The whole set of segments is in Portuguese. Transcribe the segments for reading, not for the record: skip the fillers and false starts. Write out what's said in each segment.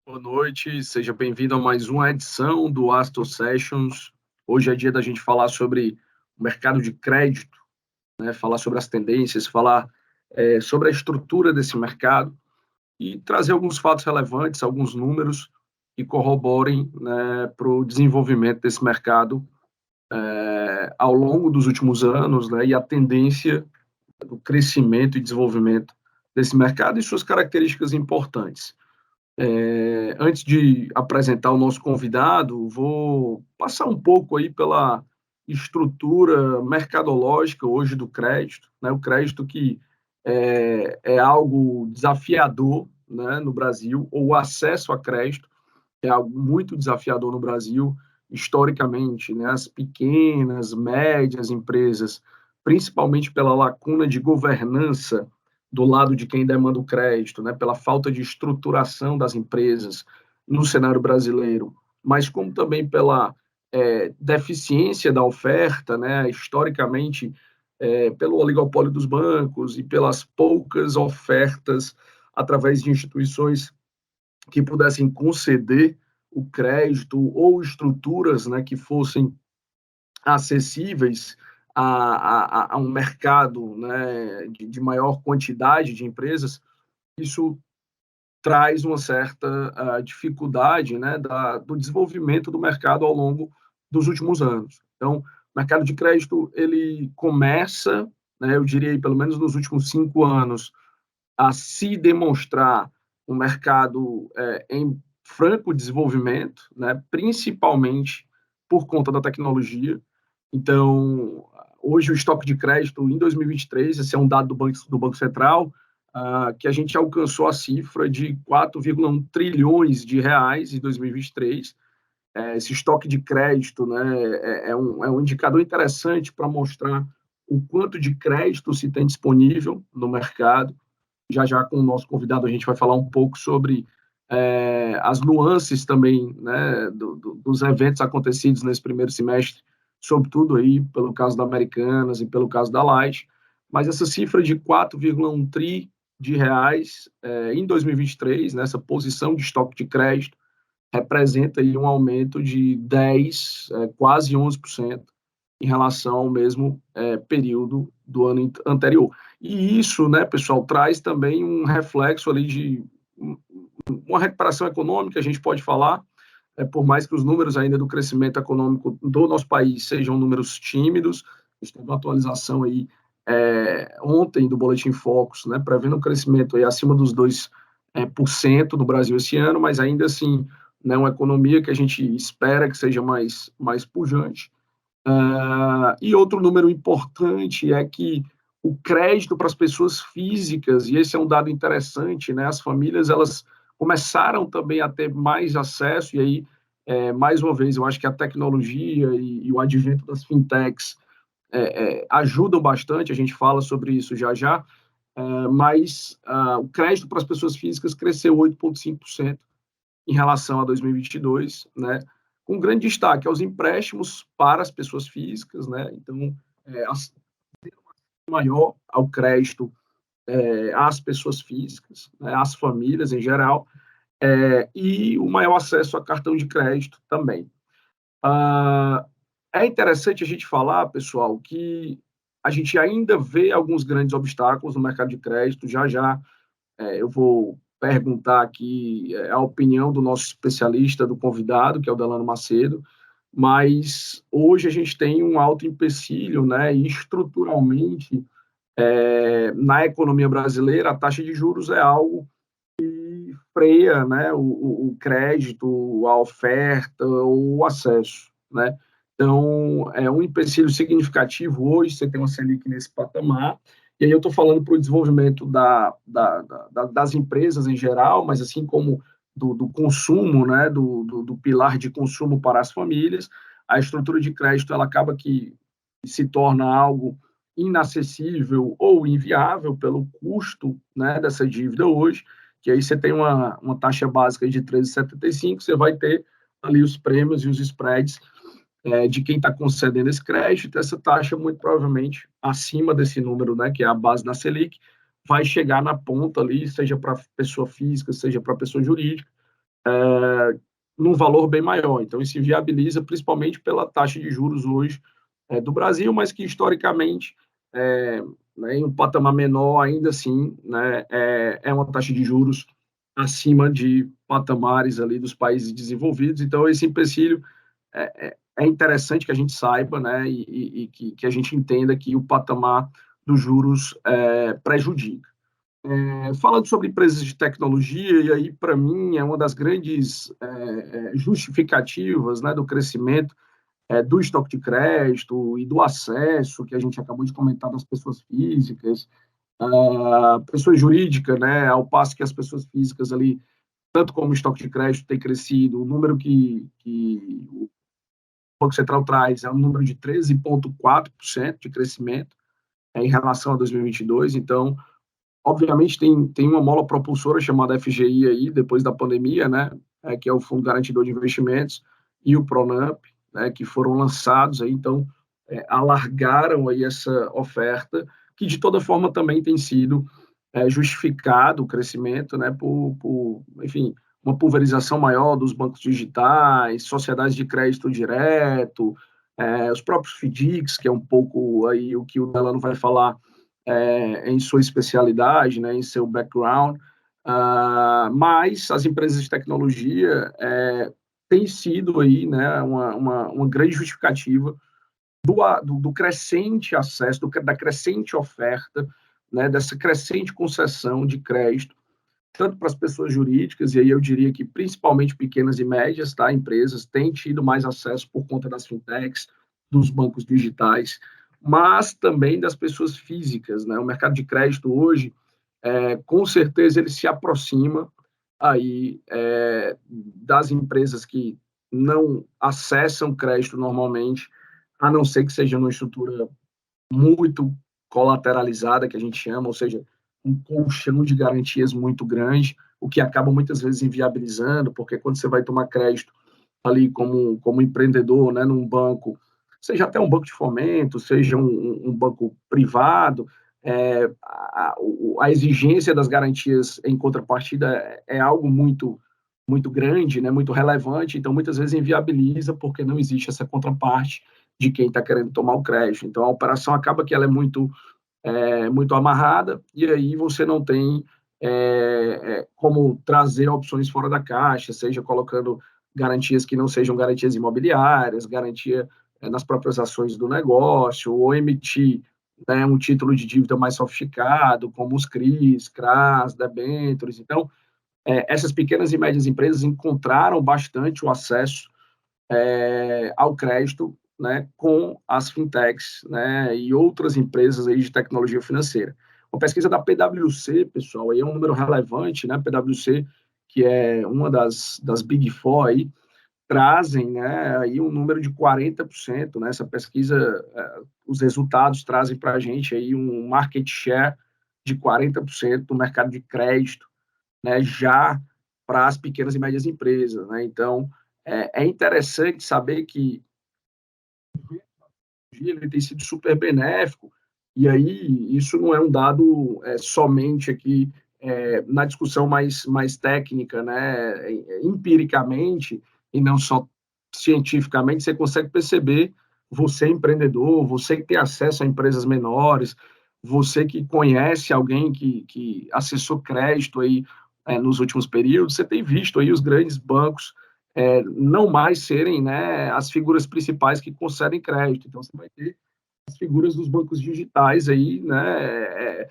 Boa noite, seja bem-vindo a mais uma edição do Astor Sessions. Hoje é dia da gente falar sobre o mercado de crédito, né? Falar sobre as tendências, falar sobre a estrutura desse mercado e trazer alguns fatos relevantes, alguns números que corroborem, né, para o desenvolvimento desse mercado ao longo dos últimos anos, né, e a tendência do crescimento e desenvolvimento desse mercado e suas características importantes. Antes de apresentar o nosso convidado, vou passar um pouco aí pela estrutura mercadológica hoje do crédito, né? O crédito que é algo desafiador, né, no Brasil, ou o acesso a crédito é algo muito desafiador no Brasil, historicamente, né? As pequenas, médias empresas, principalmente pela lacuna de governança do lado de quem demanda o crédito, né, pela falta de estruturação das empresas no cenário brasileiro, mas como também pela deficiência da oferta, né, historicamente, pelo oligopólio dos bancos e pelas poucas ofertas através de instituições que pudessem conceder o crédito ou estruturas, né, que fossem acessíveis a um mercado, né, de maior quantidade de empresas, isso traz uma certa dificuldade, né, do desenvolvimento do mercado ao longo dos últimos anos. Então, o mercado de crédito ele começa, né, eu diria pelo menos nos últimos 5 anos, a se demonstrar um mercado em franco desenvolvimento, né, principalmente por conta da tecnologia. Então, hoje o estoque de crédito em 2023, esse é um dado do Banco Central, que a gente alcançou a cifra de 4,1 trilhões de reais em 2023. Esse estoque de crédito, né, é um indicador interessante para mostrar o quanto de crédito se tem disponível no mercado. Já já com o nosso convidado a gente vai falar um pouco sobre as nuances também, né, dos eventos acontecidos nesse primeiro semestre, sobretudo aí pelo caso da Americanas e pelo caso da Light, mas essa cifra de 4,1 tri de reais em 2023, nessa posição de estoque de crédito, representa aí um aumento de 10, quase 11% em relação ao mesmo período do ano anterior. E isso, né, pessoal, traz também um reflexo ali de uma recuperação econômica, a gente pode falar, por mais que os números ainda do crescimento econômico do nosso país sejam números tímidos, a gente teve uma atualização aí ontem do Boletim Focus, né, prevendo um crescimento aí acima dos 2% do Brasil esse ano, mas ainda assim, né, uma economia que a gente espera que seja mais pujante. E outro número importante é que o crédito para as pessoas físicas, e esse é um dado interessante, né, as famílias elas começaram também a ter mais acesso, e aí, mais uma vez, eu acho que a tecnologia e o advento das fintechs ajudam bastante, a gente fala sobre isso já já, mas o crédito para as pessoas físicas cresceu 8,5% em relação a 2022, né? Com grande destaque aos empréstimos para as pessoas físicas, né? Então, maior ao crédito às pessoas físicas, né? Às famílias em geral, e o maior acesso a cartão de crédito também. É interessante a gente falar, pessoal, que a gente ainda vê alguns grandes obstáculos no mercado de crédito. Já já eu vou perguntar aqui a opinião do nosso especialista, do convidado, que é o Delano Macedo, mas hoje a gente tem um alto empecilho, né, e estruturalmente, na economia brasileira, a taxa de juros é algo que freia, né, o crédito, a oferta, o acesso, né? Então, é um empecilho significativo hoje, você tem uma Selic nesse patamar, e aí eu estou falando para o desenvolvimento das empresas em geral, mas assim como do consumo, né, do pilar de consumo para as famílias, a estrutura de crédito ela acaba que se torna algo inacessível ou inviável pelo custo, né, dessa dívida hoje, que aí você tem uma taxa básica de 13,75, você vai ter ali os prêmios e os spreads de quem está concedendo esse crédito, essa taxa muito provavelmente acima desse número, né, que é a base da Selic, vai chegar na ponta ali, seja para pessoa física, seja para pessoa jurídica, num valor bem maior. Então, isso viabiliza principalmente pela taxa de juros hoje do Brasil, mas que historicamente, né, em um patamar menor, ainda assim, né, é uma taxa de juros acima de patamares ali dos países desenvolvidos. Então, esse empecilho é interessante que a gente saiba, né, e que a gente entenda que o patamar dos juros prejudica. Falando sobre empresas de tecnologia, e aí, para mim, é uma das grandes justificativas, né, do crescimento do estoque de crédito e do acesso, que a gente acabou de comentar, das pessoas físicas, a pessoa jurídica, né, ao passo que as pessoas físicas ali, tanto como o estoque de crédito tem crescido, o número que o Banco Central traz é um número de 13,4% de crescimento em relação a 2022, então, obviamente, tem uma mola propulsora chamada FGI aí, depois da pandemia, né, que é o Fundo Garantidor de Investimentos, e o Pronamp, né, que foram lançados aí, então, alargaram aí essa oferta, que de toda forma também tem sido justificado o crescimento, né, enfim, uma pulverização maior dos bancos digitais, sociedades de crédito direto, os próprios FDICs, que é um pouco aí o que o Delano vai falar, em sua especialidade, né, em seu background, mas as empresas de tecnologia têm sido aí, né, uma grande justificativa do crescente acesso, da crescente oferta, né, dessa crescente concessão de crédito, tanto para as pessoas jurídicas, e aí eu diria que principalmente pequenas e médias, tá, empresas têm tido mais acesso por conta das fintechs, dos bancos digitais, mas também das pessoas físicas, né? O mercado de crédito hoje, com certeza, ele se aproxima aí das empresas que não acessam crédito normalmente, a não ser que seja numa estrutura muito colateralizada, que a gente chama, ou seja, um colchão de garantias muito grande, o que acaba muitas vezes inviabilizando, porque quando você vai tomar crédito ali como empreendedor, né, num banco, seja até um banco de fomento, seja um banco privado, a exigência das garantias em contrapartida é algo muito grande, né, muito relevante, então muitas vezes inviabiliza porque não existe essa contraparte de quem está querendo tomar o crédito. Então a operação acaba que ela é muito amarrada, e aí você não tem como trazer opções fora da caixa, seja colocando garantias que não sejam garantias imobiliárias, garantia nas próprias ações do negócio, ou emitir, né, um título de dívida mais sofisticado, como os CRIs, CRAs, debêntures. Então, essas pequenas e médias empresas encontraram bastante o acesso ao crédito, né, com as fintechs, né, e outras empresas aí de tecnologia financeira. Uma pesquisa da PwC, pessoal, aí é um número relevante, né, PwC, que é uma das Big Four aí, trazem, né, aí um número de 40%, né, essa pesquisa, os resultados trazem para a gente aí um market share de 40% do mercado de crédito, né, já para as pequenas e médias empresas, né, então é interessante saber que ele tem sido super benéfico, e aí isso não é um dado somente aqui na discussão mais técnica, né? Empiricamente, e não só cientificamente, você consegue perceber, você empreendedor, você que tem acesso a empresas menores, você que conhece alguém que acessou crédito aí nos últimos períodos, você tem visto aí os grandes bancos não mais serem, né, as figuras principais que concedem crédito. Então, você vai ter as figuras dos bancos digitais aí, né,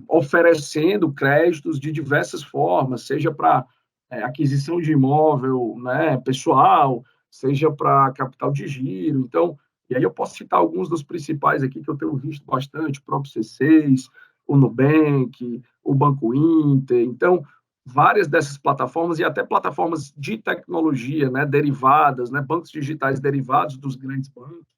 oferecendo créditos de diversas formas, seja para aquisição de imóvel, né, pessoal, seja para capital de giro. Então, e aí eu posso citar alguns dos principais aqui que eu tenho visto bastante, o próprio C6, o Nubank, o Banco Inter. Então, várias dessas plataformas e até plataformas de tecnologia, né, derivadas, né, bancos digitais derivados dos grandes bancos.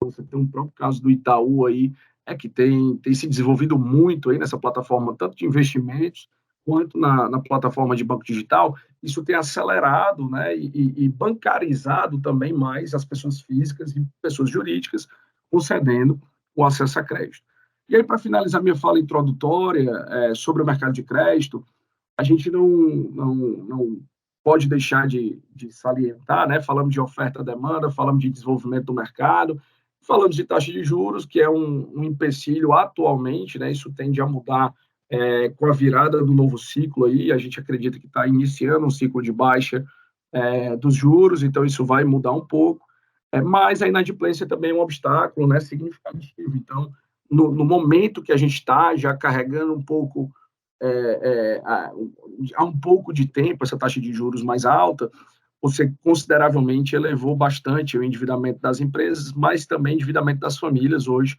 Você tem um próprio caso do Itaú aí, que tem se desenvolvido muito aí nessa plataforma, tanto de investimentos quanto na plataforma de banco digital. Isso tem acelerado, né, e bancarizado também mais as pessoas físicas e pessoas jurídicas, concedendo o acesso a crédito. E aí, para finalizar minha fala introdutória sobre o mercado de crédito, a gente não pode deixar de salientar, né? Falamos de oferta-demanda, falamos de desenvolvimento do mercado, falamos de taxa de juros, que é um empecilho atualmente, né? Isso tende a mudar com a virada do novo ciclo aí, a gente acredita que está iniciando um ciclo de baixa dos juros, então isso vai mudar um pouco, mas a inadimplência também é um obstáculo, né, significativo. Então, no momento que a gente está já carregando um pouco, há um pouco de tempo, essa taxa de juros mais alta, você consideravelmente elevou bastante o endividamento das empresas, mas também o endividamento das famílias hoje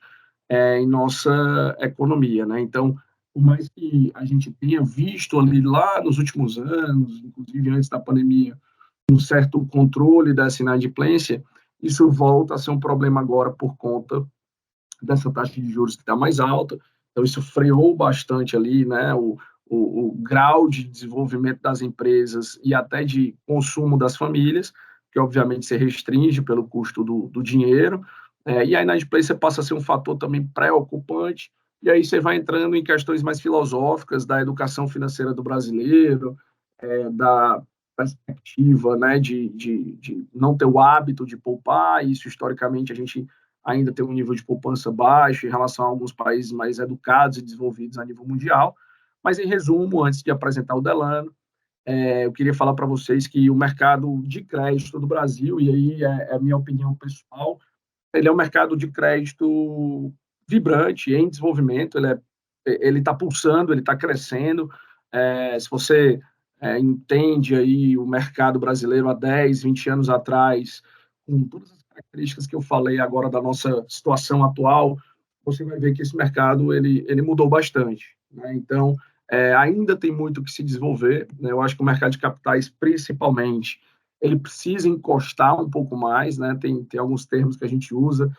em nossa economia, né? Então, por mais que a gente tenha visto ali lá nos últimos anos, inclusive antes da pandemia, um certo controle dessa inadimplência, isso volta a ser um problema agora por conta dessa taxa de juros que está mais alta. Então, isso freou bastante ali, né, o grau de desenvolvimento das empresas e até de consumo das famílias, que obviamente se restringe pelo custo do dinheiro, e a inadimplência passa a ser um fator também preocupante, e aí você vai entrando em questões mais filosóficas da educação financeira do brasileiro, da perspectiva, né, de não ter o hábito de poupar, isso historicamente a gente ainda tem um nível de poupança baixo em relação a alguns países mais educados e desenvolvidos a nível mundial. Mas, em resumo, antes de apresentar o Delano, eu queria falar para vocês que o mercado de crédito do Brasil, e aí é a minha opinião pessoal, ele é um mercado de crédito vibrante, em desenvolvimento, ele está pulsando, ele está crescendo. Se você entende aí o mercado brasileiro há 10, 20 anos atrás, com todas as características que eu falei agora da nossa situação atual, você vai ver que esse mercado ele mudou bastante, né? Então, ainda tem muito que se desenvolver, né? Eu acho que o mercado de capitais, principalmente, ele precisa encostar um pouco mais, né? Tem alguns termos que a gente usa,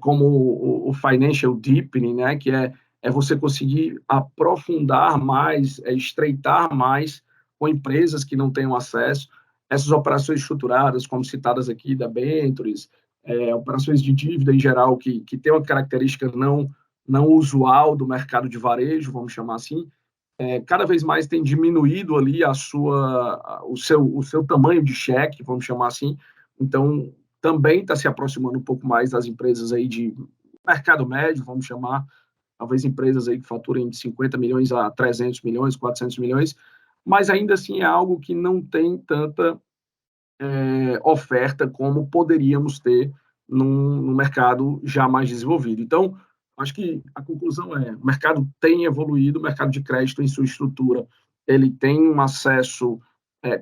como o financial deepening, né? Que é você conseguir aprofundar mais, estreitar mais com empresas que não tenham acesso. Essas operações estruturadas, como citadas aqui, da Ventures, operações de dívida em geral, que tem uma característica não usual do mercado de varejo, vamos chamar assim, cada vez mais tem diminuído ali o seu tamanho de cheque, vamos chamar assim. Então, também está se aproximando um pouco mais das empresas aí de mercado médio, vamos chamar, talvez empresas aí que faturem de 50 milhões a 300 milhões, 400 milhões, mas ainda assim é algo que não tem tanta oferta como poderíamos ter num mercado já mais desenvolvido. Então, acho que a conclusão o mercado tem evoluído, o mercado de crédito em sua estrutura, ele tem um acesso,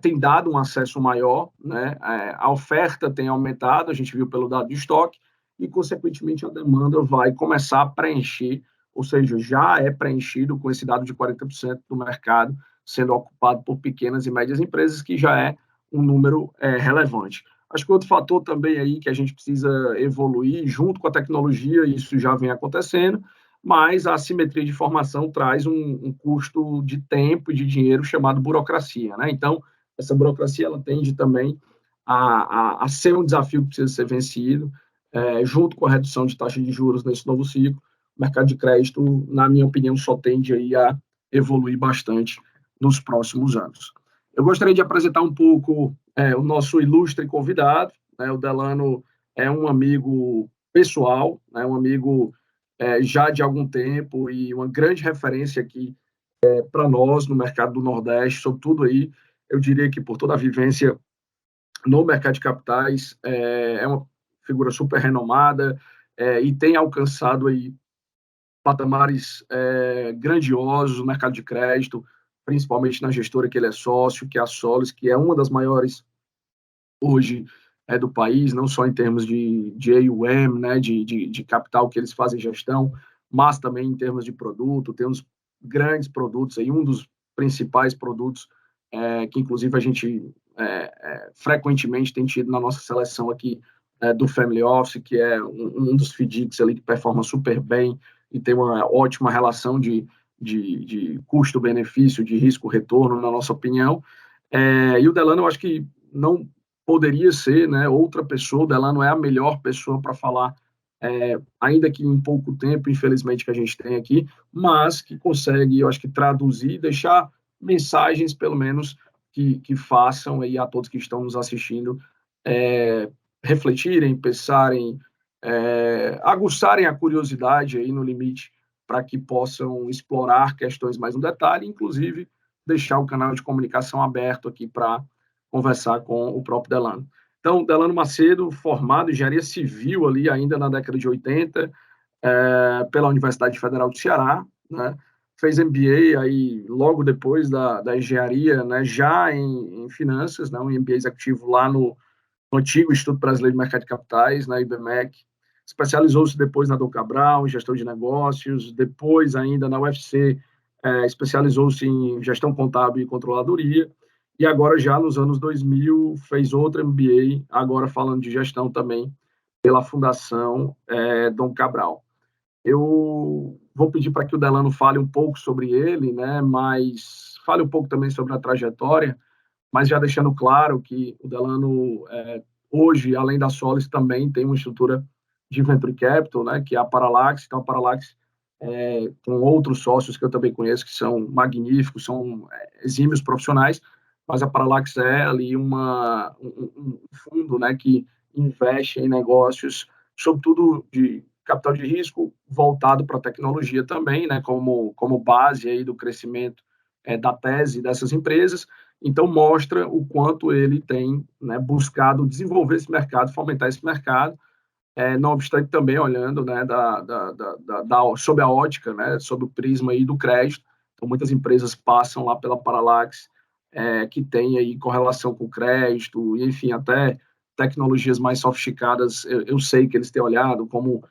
tem dado um acesso maior, né? A oferta tem aumentado, a gente viu pelo dado de estoque, e, consequentemente, a demanda vai começar a preencher, ou seja, já é preenchido com esse dado de 40% do mercado sendo ocupado por pequenas e médias empresas, que já é um número relevante. Acho que outro fator também aí que a gente precisa evoluir junto com a tecnologia, isso já vem acontecendo, mas a assimetria de informação traz um custo de tempo e de dinheiro chamado burocracia, né? Então, essa burocracia ela tende também a ser um desafio que precisa ser vencido, junto com a redução de taxa de juros nesse novo ciclo. O mercado de crédito, na minha opinião, só tende aí a evoluir bastante nos próximos anos. Eu gostaria de apresentar um pouco o nosso ilustre convidado, né? O Delano é um amigo pessoal, né? Um amigo já de algum tempo e uma grande referência aqui para nós no mercado do Nordeste, sobretudo aí, eu diria que por toda a vivência no mercado de capitais, é uma figura super renomada e tem alcançado aí patamares grandiosos no mercado de crédito, principalmente na gestora que ele é sócio, que é a Solis, que é uma das maiores hoje do país, não só em termos de AUM, né, de capital que eles fazem gestão, mas também em termos de produto. Temos grandes produtos aí, um dos principais produtos que inclusive a gente frequentemente tem tido na nossa seleção aqui do Family Office, que é um dos FDICs ali que performa super bem e tem uma ótima relação de custo-benefício, de risco-retorno, na nossa opinião. E o Delano, eu acho que não poderia ser, né, outra pessoa. O Delano é a melhor pessoa para falar, ainda que em pouco tempo, infelizmente, que a gente tem aqui, mas que consegue, eu acho que, traduzir, deixar mensagens, pelo menos, que façam aí a todos que estão nos assistindo refletirem, pensarem, aguçarem a curiosidade aí no limite para que possam explorar questões mais no detalhe, inclusive deixar o canal de comunicação aberto aqui para conversar com o próprio Delano. Então, Delano Macedo, formado em engenharia civil ali ainda na década de 80, pela Universidade Federal do Ceará, né? Fez MBA aí logo depois da engenharia, né? Já em finanças, né? Um MBA executivo lá no antigo Instituto Brasileiro de Mercado de Capitais, na IBMEC. Especializou-se depois na Dom Cabral, em gestão de negócios, depois ainda na UFC, especializou-se em gestão contábil e controladoria, e agora já nos anos 2000 fez outro MBA, agora falando de gestão também, pela Fundação Dom Cabral. Eu vou pedir para que o Delano fale um pouco sobre ele, né, mas fale um pouco também sobre a trajetória, mas já deixando claro que o Delano, hoje, além da Solis, também tem uma estrutura de Venture Capital, né, que é a Parallax. Então, a Parallax, com outros sócios que eu também conheço, que são magníficos, são exímios profissionais, mas a Parallax é ali um fundo, né, que investe em negócios, sobretudo de capital de risco, voltado para a tecnologia também, né, como base aí do crescimento da tese dessas empresas. Então, mostra o quanto ele tem, né, buscado desenvolver esse mercado, fomentar esse mercado, não obstante também olhando, né, sob a ótica, né, sob o prisma aí do crédito. Então, muitas empresas passam lá pela Parallax, que tem aí correlação com o crédito, e, enfim, até tecnologias mais sofisticadas, eu sei que eles têm olhado, como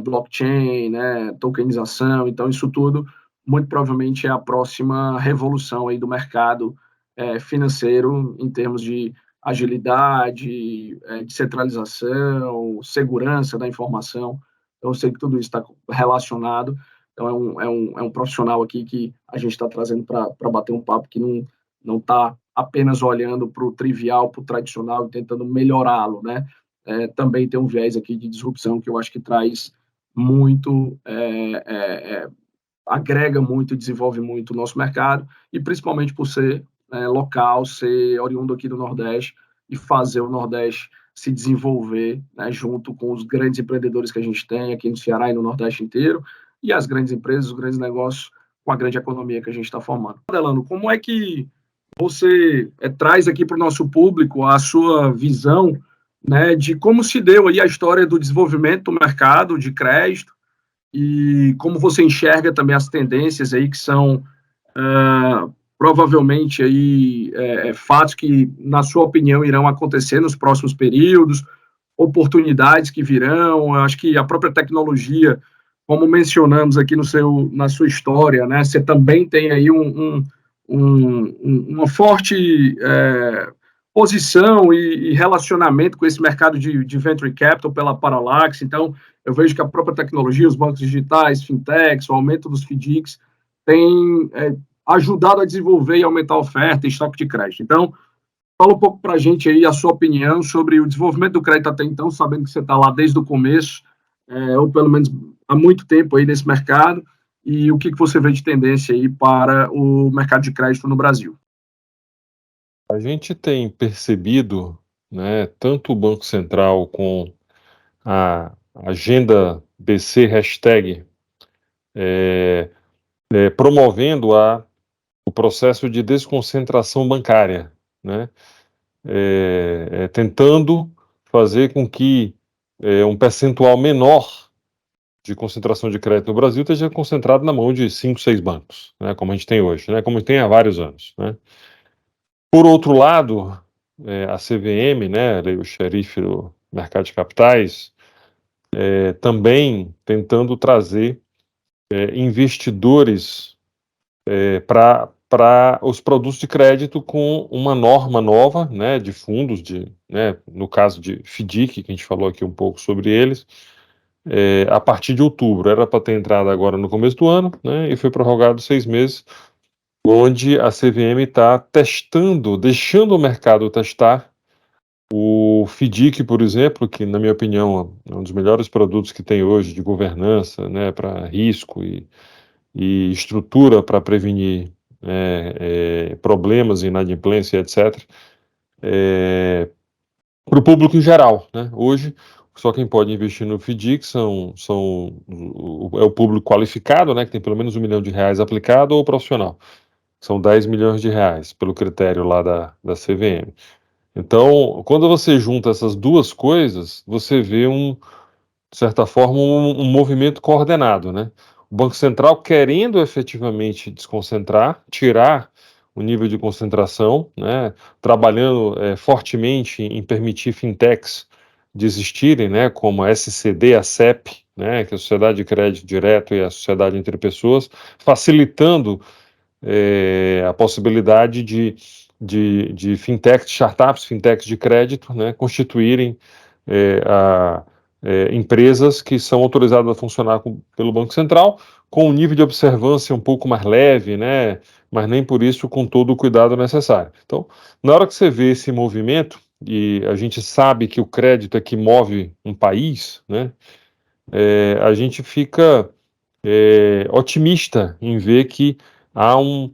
blockchain, né, tokenização. Então, isso tudo muito provavelmente é a próxima revolução aí do mercado financeiro em termos de agilidade, descentralização, segurança da informação. Então, eu sei que tudo isso está relacionado. Então, é um profissional aqui que a gente está trazendo para bater um papo que não está apenas olhando para o trivial, para o tradicional e tentando melhorá-lo, né? Também tem um viés aqui de disrupção que eu acho que traz muito, agrega muito, desenvolve muito o nosso mercado, e principalmente por ser local, ser oriundo aqui do Nordeste e fazer o Nordeste se desenvolver, né, junto com os grandes empreendedores que a gente tem aqui no Ceará e no Nordeste inteiro, e as grandes empresas, os grandes negócios, com a grande economia que a gente está formando. Delano, como é que você traz aqui para o nosso público a sua visão, né, de como se deu aí a história do desenvolvimento do mercado de crédito e como você enxerga também as tendências aí que são provavelmente aí fatos que, na sua opinião, irão acontecer nos próximos períodos, oportunidades que virão. Eu acho que a própria tecnologia, como mencionamos aqui na sua história, né, você também tem aí uma forte posição e relacionamento com esse mercado de venture capital pela Parallax. Então, eu vejo que a própria tecnologia, os bancos digitais, fintechs, o aumento dos FDICs, tem ajudado a desenvolver e aumentar a oferta e estoque de crédito. Então, fala um pouco para a gente aí a sua opinião sobre o desenvolvimento do crédito até então, sabendo que você está lá desde o começo, ou pelo menos há muito tempo aí nesse mercado, e o que você vê de tendência aí para o mercado de crédito no Brasil. A gente tem percebido, né, tanto o Banco Central com a agenda BC hashtag promovendo o processo de desconcentração bancária, né, tentando fazer com que um percentual menor de concentração de crédito no Brasil esteja concentrado na mão de 5, 6 bancos, né, como a gente tem hoje, né, como tem há vários anos, né. Por outro lado, a CVM, né, o xerife do mercado de capitais, também tentando trazer investidores para os produtos de crédito com uma norma nova, né, de fundos, né, no caso de FDIC, que a gente falou aqui um pouco sobre eles, a partir de outubro. Era para ter entrado agora no começo do ano, né, e foi prorrogado 6 meses, onde a CVM está testando, deixando o mercado testar o FDIC, por exemplo, que, na minha opinião, é um dos melhores produtos que tem hoje de governança, né, para risco e estrutura para prevenir problemas, inadimplência, etc., para o público em geral, né? Hoje, só quem pode investir no FDIC é o público qualificado, né, que tem pelo menos R$1 milhão aplicado, ou o profissional. São R$10 milhões, pelo critério lá da CVM. Então, quando você junta essas duas coisas, você vê de certa forma, um movimento coordenado, né? O Banco Central querendo efetivamente desconcentrar, tirar o nível de concentração, né? Trabalhando fortemente em permitir fintechs de existirem, né? Como a SCD, a CEP, né? Que é a Sociedade de Crédito Direto e a Sociedade Entre Pessoas, facilitando a possibilidade de fintechs, startups, fintechs de crédito, né, constituírem empresas que são autorizadas a funcionar pelo Banco Central, com um nível de observância um pouco mais leve, né, mas nem por isso com todo o cuidado necessário. Então, na hora que você vê esse movimento, e a gente sabe que o crédito é que move um país, né, a gente fica otimista em ver que há um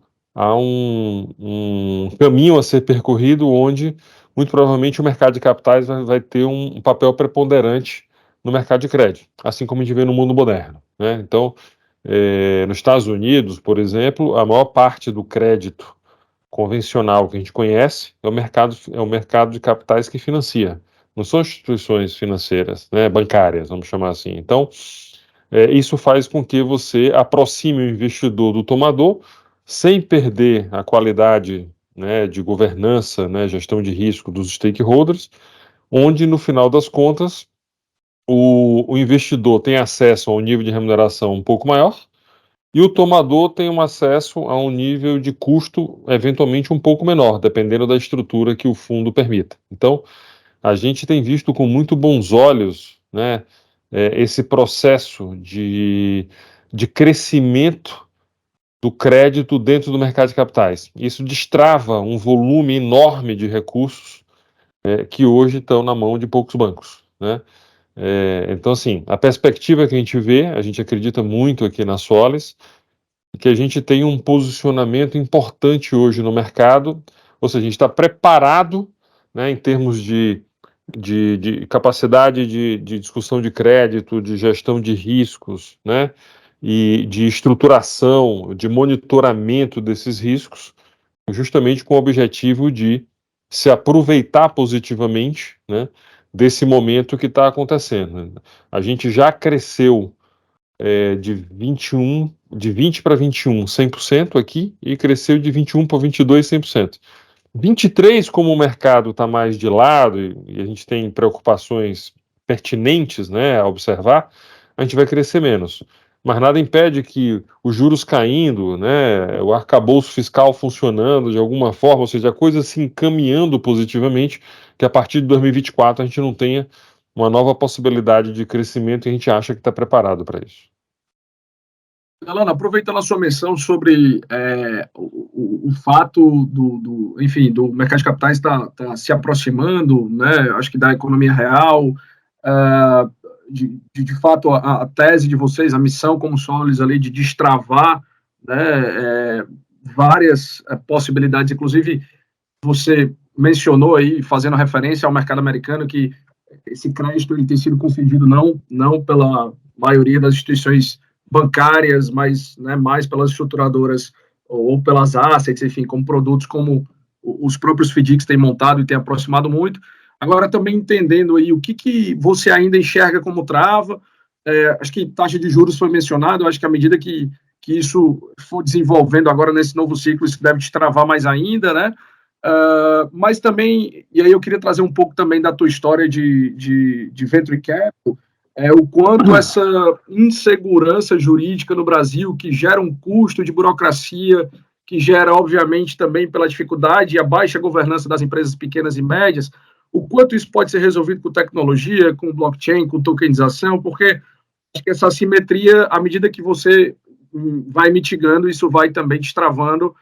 caminho a ser percorrido onde, muito provavelmente, o mercado de capitais vai ter um papel preponderante no mercado de crédito, assim como a gente vê no mundo moderno, né? Então, nos Estados Unidos, por exemplo, a maior parte do crédito convencional que a gente conhece é o mercado de capitais que financia, não são instituições financeiras, né, bancárias, vamos chamar assim. Então, isso faz com que você aproxime o investidor do tomador, sem perder a qualidade, né, de governança, né, gestão de risco dos stakeholders, onde, no final das contas, o investidor tem acesso a um nível de remuneração um pouco maior, e o tomador tem um acesso a um nível de custo eventualmente um pouco menor, dependendo da estrutura que o fundo permita. Então, a gente tem visto com muito bons olhos, né, esse processo de crescimento do crédito dentro do mercado de capitais. Isso destrava um volume enorme de recursos que hoje estão na mão de poucos bancos, né? Então, assim, a perspectiva que a gente acredita muito aqui na Solis, que a gente tem um posicionamento importante hoje no mercado, ou seja, a gente está preparado, né, em termos de capacidade de discussão de crédito, de gestão de riscos, né, e de estruturação, de monitoramento desses riscos, justamente com o objetivo de se aproveitar positivamente, né, desse momento que está acontecendo. A gente já cresceu de 20 para 21, 100% aqui, e cresceu de 21 para 22, 100%. 23, como o mercado está mais de lado e a gente tem preocupações pertinentes, né, a observar, a gente vai crescer menos. Mas nada impede que os juros caindo, né, o arcabouço fiscal funcionando de alguma forma, ou seja, a coisa se encaminhando positivamente, que a partir de 2024 a gente não tenha uma nova possibilidade de crescimento, e a gente acha que está preparado para isso. Alana, aproveitando a sua menção sobre o fato enfim, do mercado de capitais tá se aproximando, né, acho que da economia real, de fato, a tese de vocês, a missão como Solis ali de destravar, né, várias possibilidades, inclusive você mencionou aí, fazendo referência ao mercado americano, que esse crédito ele tem sido concedido não pela maioria das instituições bancárias, mas, né, mais pelas estruturadoras ou pelas assets, enfim, como produtos como os próprios FDICs têm montado e têm aproximado muito. Agora, também entendendo aí o que você ainda enxerga como trava, acho que taxa de juros foi mencionado, acho que à medida que isso for desenvolvendo agora nesse novo ciclo, isso deve destravar mais ainda, né? Mas também, e aí eu queria trazer um pouco também da tua história de venture capital, o quanto essa insegurança jurídica no Brasil, que gera um custo de burocracia, que gera, obviamente, também pela dificuldade e a baixa governança das empresas pequenas e médias, o quanto isso pode ser resolvido com tecnologia, com blockchain, com tokenização, porque acho que essa assimetria, à medida que você vai mitigando, isso vai também destravando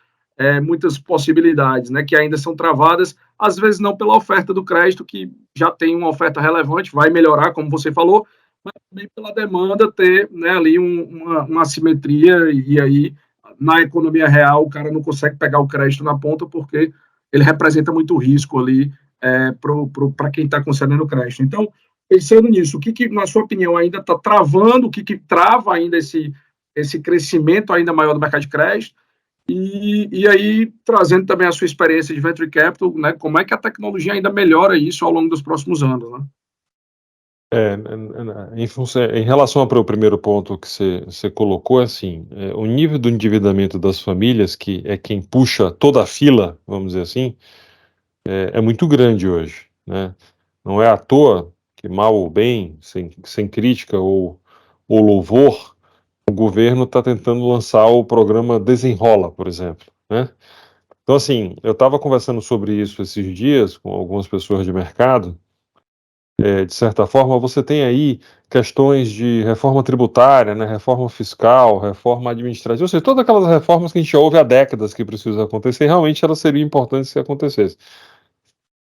muitas possibilidades, né, que ainda são travadas, às vezes não pela oferta do crédito, que já tem uma oferta relevante, vai melhorar, como você falou, mas também pela demanda ter, né, ali uma assimetria, e aí na economia real, o cara não consegue pegar o crédito na ponta porque ele representa muito risco ali para quem está concedendo o crédito. Então, pensando nisso, o que na sua opinião, ainda está travando, o que trava ainda esse crescimento ainda maior do mercado de crédito? E aí, trazendo também a sua experiência de Venture Capital, né, como é que a tecnologia ainda melhora isso ao longo dos próximos anos, né? Em relação ao primeiro ponto que você colocou, assim, o nível do endividamento das famílias, que é quem puxa toda a fila, vamos dizer assim, é muito grande hoje, né? Não é à toa que, mal ou bem, sem crítica ou louvor, o governo está tentando lançar o programa Desenrola, por exemplo, né? Então, assim, eu estava conversando sobre isso esses dias com algumas pessoas de mercado. De certa forma, você tem aí questões de reforma tributária, né, reforma fiscal, reforma administrativa, ou seja, todas aquelas reformas que a gente já ouve há décadas que precisam acontecer, realmente elas seriam importantes se acontecessem.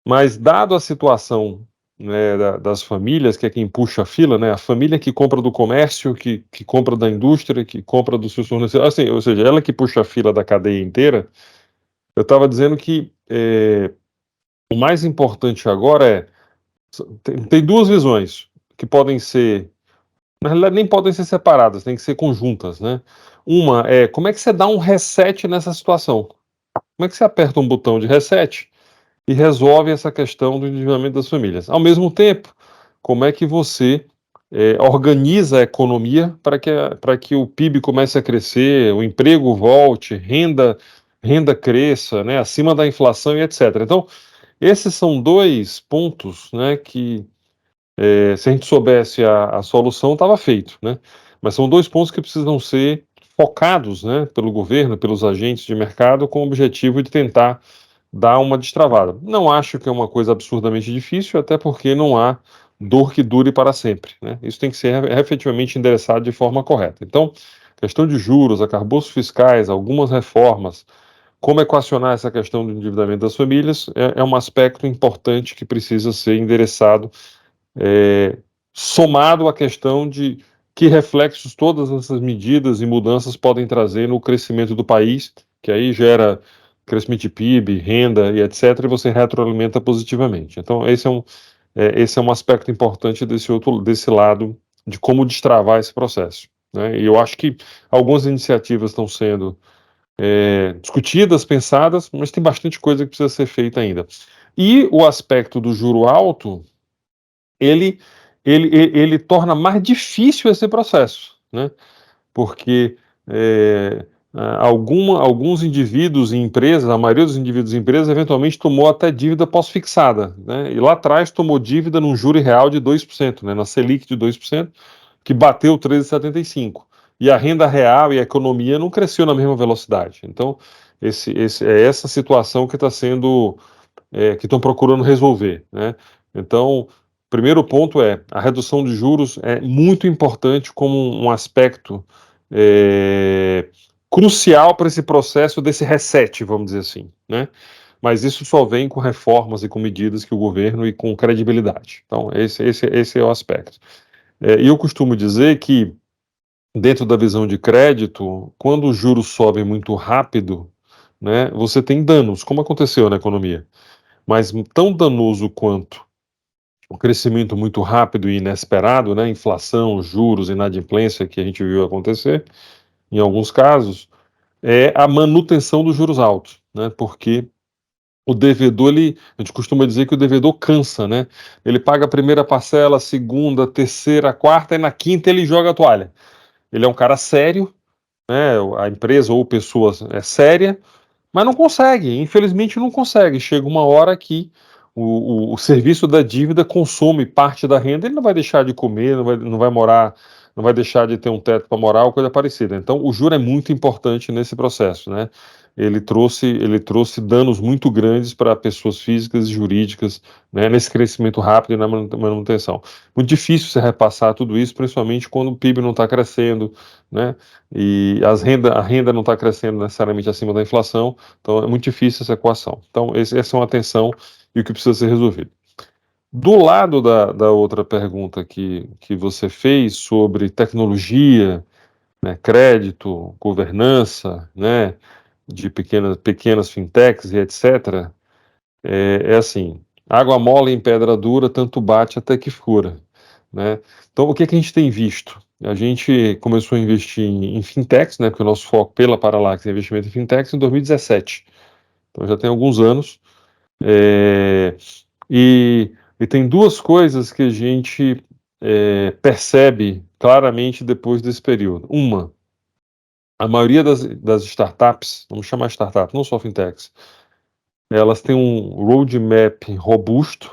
Mas, dado a situação, né, das famílias, que é quem puxa a fila, né, a família que compra do comércio, que compra da indústria, que compra dos seus fornecedores, assim, ou seja, ela que puxa a fila da cadeia inteira, eu estava dizendo que o mais importante agora tem duas visões que podem ser, na realidade nem podem ser separadas, tem que ser conjuntas, né? Uma é, como é que você dá um reset nessa situação? Como é que você aperta um botão de reset e resolve essa questão do endividamento das famílias? Ao mesmo tempo, como é que você organiza a economia para que o PIB comece a crescer, o emprego volte, renda cresça, né, acima da inflação e etc. Então, esses são dois pontos, né, que se a gente soubesse a solução, estava feito, né? Mas são dois pontos que precisam ser focados, né, pelo governo, pelos agentes de mercado, com o objetivo de tentar dar uma destravada. Não acho que é uma coisa absurdamente difícil, até porque não há dor que dure para sempre, né? Isso tem que ser efetivamente endereçado de forma correta. Então, questão de juros, arcabouços fiscais, algumas reformas, como equacionar essa questão do endividamento das famílias é um aspecto importante que precisa ser endereçado, somado à questão de que reflexos todas essas medidas e mudanças podem trazer no crescimento do país, que aí gera crescimento de PIB, renda e etc., e você retroalimenta positivamente. Então, esse é um aspecto importante desse lado de como destravar esse processo, né? E eu acho que algumas iniciativas estão sendo discutidas, pensadas, mas tem bastante coisa que precisa ser feita ainda. E o aspecto do juro alto, ele, ele torna mais difícil esse processo, né? Porque alguns indivíduos e empresas, a maioria dos indivíduos e empresas, eventualmente tomou até dívida pós-fixada, né? E lá atrás tomou dívida num juro real de 2%, né? Na Selic de 2%, que bateu 13,75%. E a renda real e a economia não cresceu na mesma velocidade. Então, é essa situação que está sendo que estão procurando resolver, né? Então, primeiro ponto é a redução de juros é muito importante como um aspecto crucial para esse processo desse reset, vamos dizer assim, né? Mas isso só vem com reformas e com medidas que o governo e com credibilidade. Então, esse é o aspecto. E eu costumo dizer que, dentro da visão de crédito, quando os juros sobem muito rápido, né, você tem danos, como aconteceu na economia. Mas tão danoso quanto o crescimento muito rápido e inesperado, né, inflação, juros, inadimplência que a gente viu acontecer, em alguns casos, é a manutenção dos juros altos, né, porque o devedor, a gente costuma dizer que o devedor cansa, né, ele paga a primeira parcela, a segunda, a terceira, a quarta, e na quinta ele joga a toalha. Ele é um cara sério, né, a empresa ou pessoa é séria, mas não consegue, infelizmente não consegue. Chega uma hora que o serviço da dívida consome parte da renda, ele não vai deixar de comer, não vai morar, não vai deixar de ter um teto para morar ou coisa parecida. Então, o juro é muito importante nesse processo, né? Ele trouxe danos muito grandes para pessoas físicas e jurídicas, né, nesse crescimento rápido e na manutenção. Muito difícil você repassar tudo isso, principalmente quando o PIB não está crescendo, né? E a renda não está crescendo necessariamente acima da inflação, então é muito difícil essa equação. Então, essa é uma tensão e o que precisa ser resolvido. Do lado da outra pergunta que você fez sobre tecnologia né, crédito, governança, né, de pequenas fintechs e etc., é assim, água mole em pedra dura, tanto bate até que fura, né? Então, o que a gente tem visto? A gente começou a investir em fintechs, né, porque o nosso foco pela Paralax é investimento em fintechs em 2017. Então, já tem alguns anos. É, e tem duas coisas que a gente percebe claramente depois desse período. Uma, a maioria das startups, vamos chamar de startups, não só fintechs, elas têm um roadmap robusto,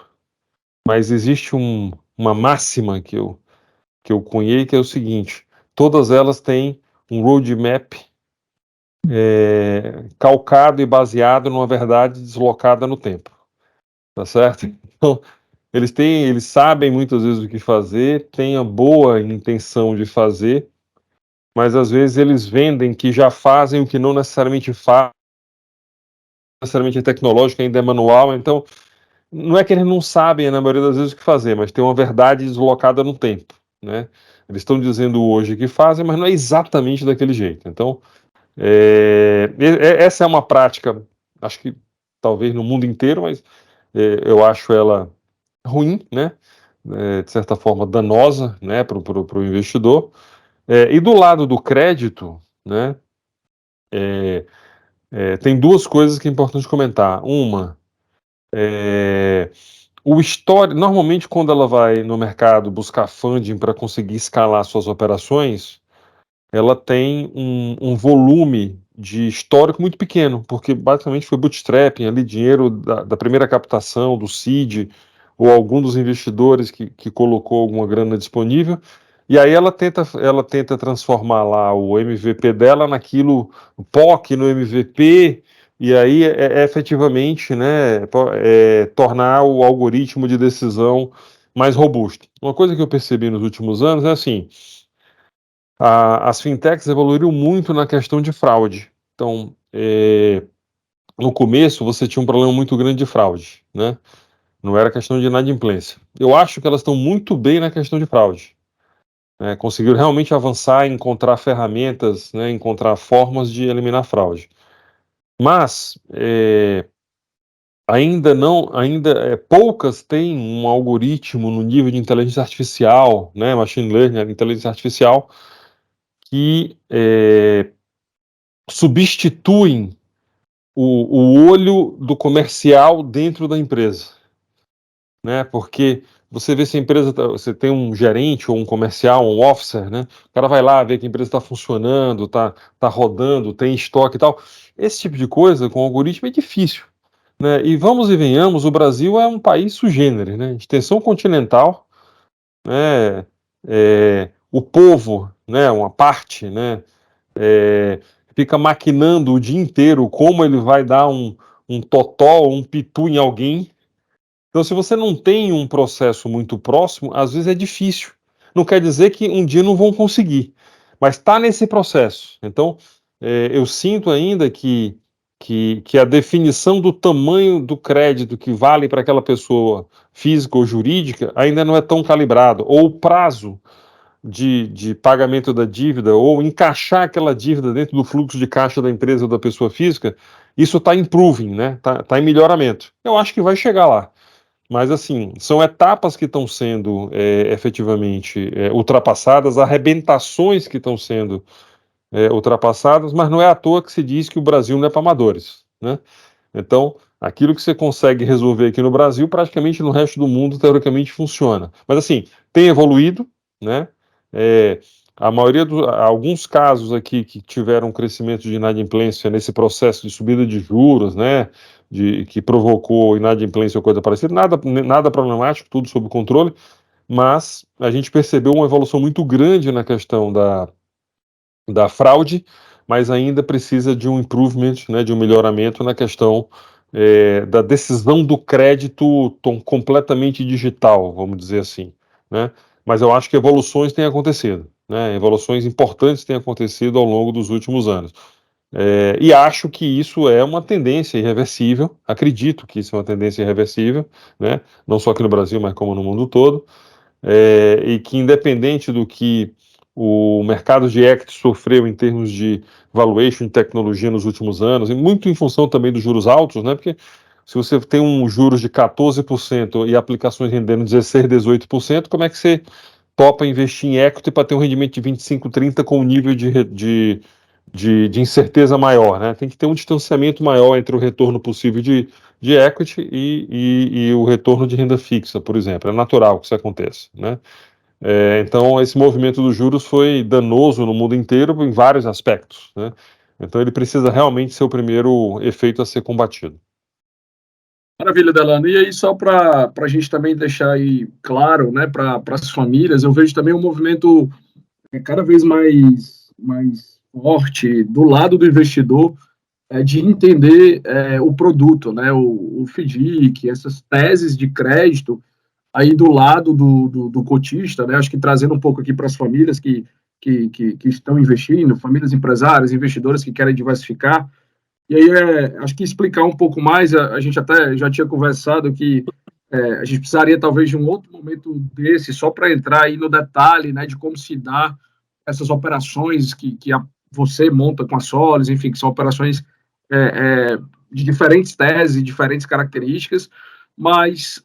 mas existe uma máxima que eu cunhei, que é o seguinte: todas elas têm um roadmap calcado e baseado numa verdade deslocada no tempo, tá certo? Então, eles sabem muitas vezes o que fazer, têm a boa intenção de fazer, mas às vezes eles vendem que já fazem o que não necessariamente fazem, necessariamente é tecnológico, ainda é manual, então não é que eles não sabem, na maioria das vezes, o que fazer, mas tem uma verdade deslocada no tempo, né? Eles estão dizendo hoje que fazem, mas não é exatamente daquele jeito. Então, essa é uma prática, acho que talvez no mundo inteiro, mas eu acho ela ruim, né? De certa forma danosa, né, para o investidor. E do lado do crédito, né, tem duas coisas que é importante comentar. Uma, o histórico, normalmente quando ela vai no mercado buscar funding para conseguir escalar suas operações, ela tem um volume de histórico muito pequeno, porque basicamente foi bootstrapping, ali dinheiro da primeira captação, do seed, ou algum dos investidores que colocou alguma grana disponível, e aí ela tenta transformar lá o MVP dela naquilo, o POC no MVP, e aí efetivamente, né, tornar o algoritmo de decisão mais robusto. Uma coisa que eu percebi nos últimos anos é assim: as fintechs evoluíram muito na questão de fraude. Então, no começo você tinha um problema muito grande de fraude, né? Não era questão de inadimplência. Eu acho que elas estão muito bem na questão de fraude, né? Conseguiram realmente avançar, encontrar ferramentas, né? Encontrar formas de eliminar fraude. Mas poucas têm um algoritmo no nível de inteligência artificial, né? Machine learning, inteligência artificial, que substituem o olho do comercial dentro da empresa, né? Porque você vê se a empresa, você tem um gerente ou um comercial, um officer, né? O cara vai lá ver que a empresa está funcionando, tá rodando, tem estoque e tal. Esse tipo de coisa com algoritmo é difícil, né? E vamos e venhamos, o Brasil é um país sui generis, né? Extensão continental, né? O povo, né? Uma parte, né? é, Fica maquinando o dia inteiro como ele vai dar um totó, um pitu em alguém. Então, se você não tem um processo muito próximo, às vezes é difícil. Não quer dizer que um dia não vão conseguir, mas está nesse processo. Então, eu sinto ainda que a definição do tamanho do crédito que vale para aquela pessoa física ou jurídica ainda não é tão calibrado, ou o prazo de pagamento da dívida ou encaixar aquela dívida dentro do fluxo de caixa da empresa ou da pessoa física, isso está improving, né? Tá em melhoramento. Eu acho que vai chegar lá. Mas, assim, são etapas que estão sendo efetivamente ultrapassadas, arrebentações que estão sendo ultrapassadas, mas não é à toa que se diz que o Brasil não é para amadores, né? Então, aquilo que você consegue resolver aqui no Brasil, praticamente no resto do mundo, teoricamente, funciona. Mas, assim, tem evoluído, né? É, alguns casos aqui que tiveram um crescimento de inadimplência nesse processo de subida de juros, né? Que provocou inadimplência ou coisa parecida, nada problemático, tudo sob controle, mas a gente percebeu uma evolução muito grande na questão da fraude, mas ainda precisa de um improvement, né, de um melhoramento na questão da decisão do crédito completamente digital, vamos dizer assim, né? Mas eu acho que evoluções têm acontecido, né? Evoluções importantes têm acontecido ao longo dos últimos anos. E acho que isso é uma tendência irreversível, acredito que isso é uma tendência irreversível, né? Não só aqui no Brasil, mas como no mundo todo, e que independente do que o mercado de equity sofreu em termos de valuation de tecnologia nos últimos anos, e muito em função também dos juros altos, né? Porque se você tem um juros de 14% e aplicações rendendo 16, 18%, como é que você topa investir em equity para ter um rendimento de 25, 30 com um nível de incerteza maior, né? Tem que ter um distanciamento maior entre o retorno possível de equity e o retorno de renda fixa, por exemplo. É natural que isso aconteça, né? Então, esse movimento dos juros foi danoso no mundo inteiro em vários aspectos, né? Então, ele precisa realmente ser o primeiro efeito a ser combatido. Maravilha, Delano. E aí, só para a gente também deixar aí claro, né, para as famílias, eu vejo também um movimento cada vez mais forte do lado do investidor, de entender o produto, né, o FDIC, essas teses de crédito aí do lado do cotista, né, acho que trazendo um pouco aqui para as famílias que estão investindo, famílias empresárias, investidores que querem diversificar. E aí, acho que explicar um pouco mais, a gente até já tinha conversado que a gente precisaria talvez de um outro momento desse, só para entrar aí no detalhe, né, de como se dá essas operações você monta com a Solis, enfim, que são operações é, é, de diferentes teses, diferentes características, mas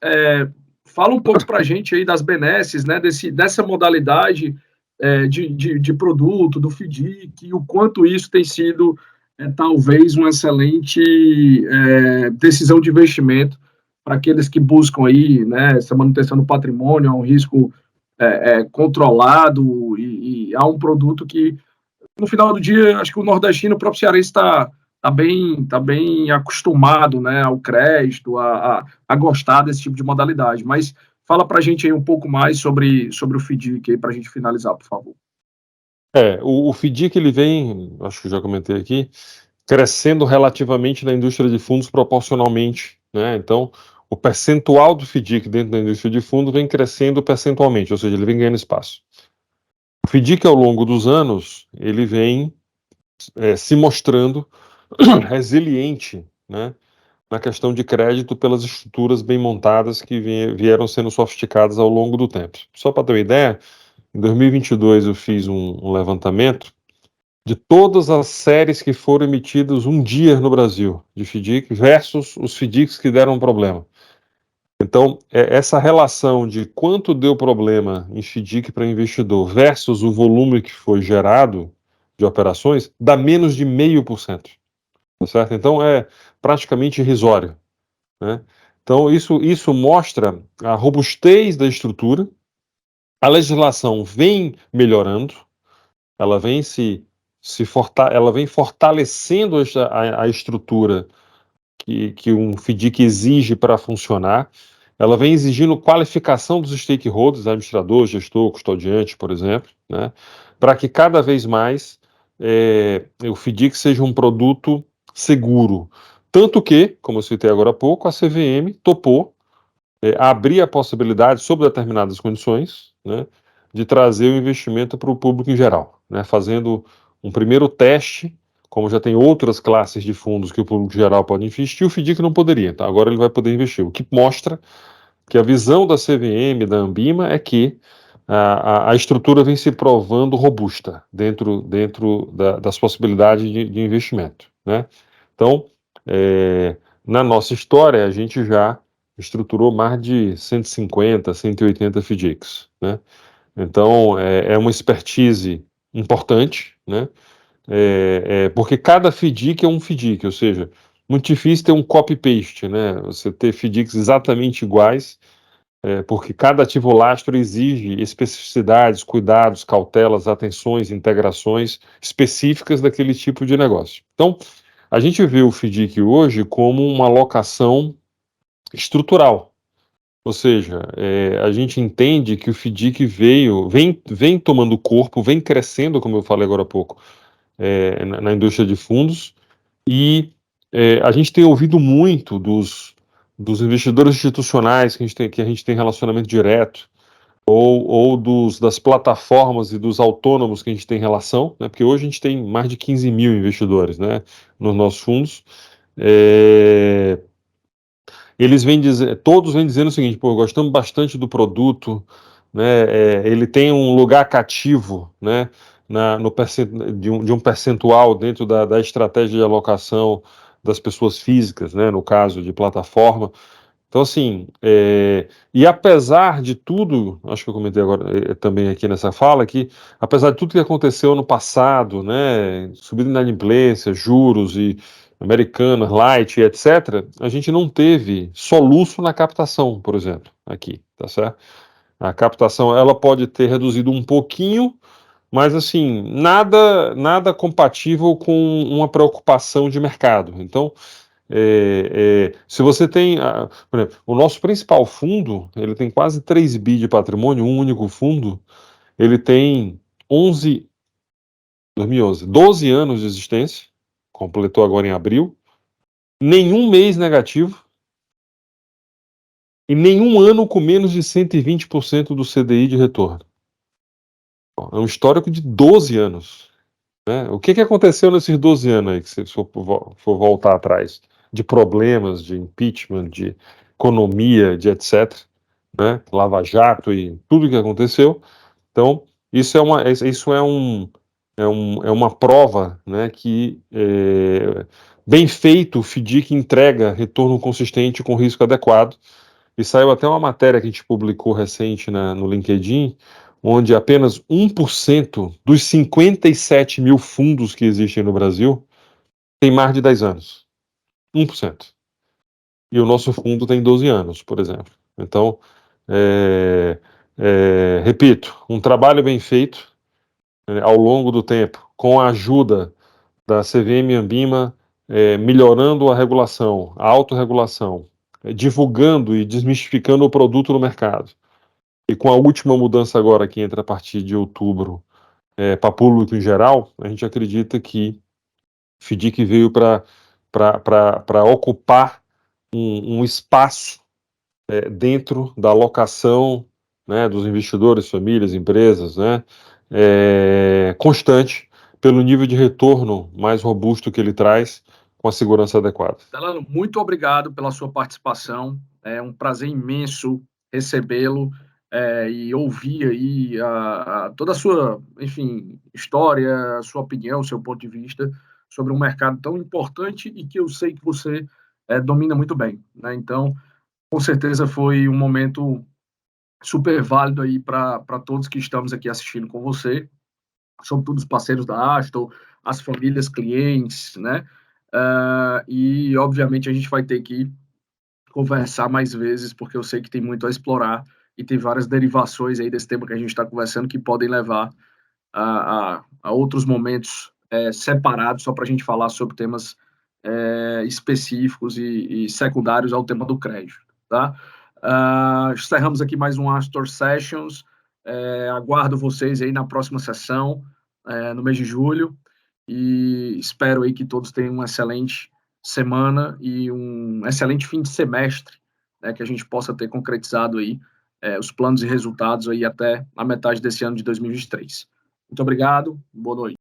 fala um pouco para a gente aí das benesses, né, dessa modalidade de produto, do FDIC, e o quanto isso tem sido talvez uma excelente decisão de investimento para aqueles que buscam aí, né, essa manutenção do patrimônio, um risco controlado e há um produto que, no final do dia, acho que o nordestino, o próprio cearense tá bem acostumado, né, ao crédito, a gostar desse tipo de modalidade. Mas fala para a gente aí um pouco mais sobre o FDIC para a gente finalizar, por favor. O FDIC, ele vem, acho que já comentei aqui, crescendo relativamente na indústria de fundos proporcionalmente, né? Então, o percentual do FDIC dentro da indústria de fundos vem crescendo percentualmente, ou seja, ele vem ganhando espaço. O FDIC, ao longo dos anos, ele vem se mostrando resiliente, né, na questão de crédito pelas estruturas bem montadas que vieram sendo sofisticadas ao longo do tempo. Só para ter uma ideia, em 2022 eu fiz um levantamento de todas as séries que foram emitidas um dia no Brasil de FDIC versus os FDICs que deram problema. Então, essa relação de quanto deu problema em FDIC para investidor versus o volume que foi gerado de operações, dá menos de 0,5%. Tá certo? Então, é praticamente irrisório, né? Então, isso mostra a robustez da estrutura. A legislação vem melhorando, ela vem ela vem fortalecendo a estrutura que um FDIC exige para funcionar. Ela vem exigindo qualificação dos stakeholders, administrador, gestor, custodiante, por exemplo, né, para que cada vez mais o FDIC seja um produto seguro. Tanto que, como eu citei agora há pouco, a CVM topou abrir a possibilidade, sob determinadas condições, né, de trazer o investimento para o público em geral, né, fazendo um primeiro teste, como já tem outras classes de fundos que o público geral pode investir, o FDIC não poderia, tá? Agora ele vai poder investir, o que mostra que a visão da CVM, da Ambima, é que a estrutura vem se provando robusta dentro das possibilidades de investimento, né? Então, na nossa história, a gente já estruturou mais de 150, 180 FDICs, né? Então, é uma expertise importante, né? Porque cada FDIC é um FDIC, ou seja, muito difícil ter um copy-paste, né? Você ter FDICs exatamente iguais, porque cada ativo lastro exige especificidades, cuidados, cautelas, atenções, integrações específicas daquele tipo de negócio. Então, a gente vê o FDIC hoje como uma alocação estrutural, ou seja, a gente entende que o FDIC vem tomando corpo, vem crescendo, como eu falei agora há pouco, na indústria de fundos, e a gente tem ouvido muito dos investidores institucionais que a gente tem relacionamento direto, ou das plataformas e dos autônomos que a gente tem relação, né, porque hoje a gente tem mais de 15 mil investidores, né, nos nossos fundos. Todos vêm dizendo o seguinte: pô, gostamos bastante do produto, né, ele tem um lugar cativo, né, de um percentual dentro da estratégia de alocação das pessoas físicas, né, no caso de plataforma. Então, assim, e apesar de tudo, acho que eu comentei agora também aqui nessa fala, que apesar de tudo que aconteceu no passado, né, subida de inadimplência, juros e Americanas, Light, etc., a gente não teve soluço na captação, por exemplo, aqui, tá certo? A captação, ela pode ter reduzido um pouquinho, mas assim, nada compatível com uma preocupação de mercado. Então, se você tem, por exemplo, o nosso principal fundo, ele tem quase 3 bi de patrimônio, um único fundo, ele tem 12 anos de existência, completou agora em abril, nenhum mês negativo e nenhum ano com menos de 120% do CDI de retorno. É um histórico de 12 anos. Né? O que aconteceu nesses 12 anos aí, que se for voltar atrás, de problemas, de impeachment, de economia, de etc., né? Lava Jato e tudo que aconteceu. Então, isso é uma prova, né, que bem feito, o FDIC entrega retorno consistente com risco adequado. E saiu até uma matéria que a gente publicou recente no LinkedIn, onde apenas 1% dos 57 mil fundos que existem no Brasil tem mais de 10 anos. 1%. E o nosso fundo tem 12 anos, por exemplo. Então, repito, um trabalho bem feito, ao longo do tempo, com a ajuda da CVM e Anbima, melhorando a regulação, a autorregulação, divulgando e desmistificando o produto no mercado. E com a última mudança agora, que entra a partir de outubro, para público em geral, a gente acredita que FDIC veio para ocupar um espaço dentro da alocação, né, dos investidores, famílias, empresas, né, constante, pelo nível de retorno mais robusto que ele traz, com a segurança adequada. Delano, muito obrigado pela sua participação. É um prazer imenso recebê-lo e ouvir aí toda a sua, enfim, história, sua opinião, seu ponto de vista sobre um mercado tão importante e que eu sei que você domina muito bem, né? Então, com certeza foi um momento super válido aí para todos que estamos aqui assistindo com você, sobretudo os parceiros da Astor, as famílias, clientes, né? E, obviamente, a gente vai ter que conversar mais vezes, porque eu sei que tem muito a explorar e tem várias derivações aí desse tema que a gente está conversando que podem levar a outros momentos separados, só para a gente falar sobre temas específicos e secundários ao tema do crédito, tá? Encerramos aqui mais um Astor Sessions. Aguardo vocês aí na próxima sessão, no mês de julho, e espero aí que todos tenham uma excelente semana e um excelente fim de semestre, né, que a gente possa ter concretizado aí os planos e resultados aí até a metade desse ano de 2023. Muito obrigado, boa noite.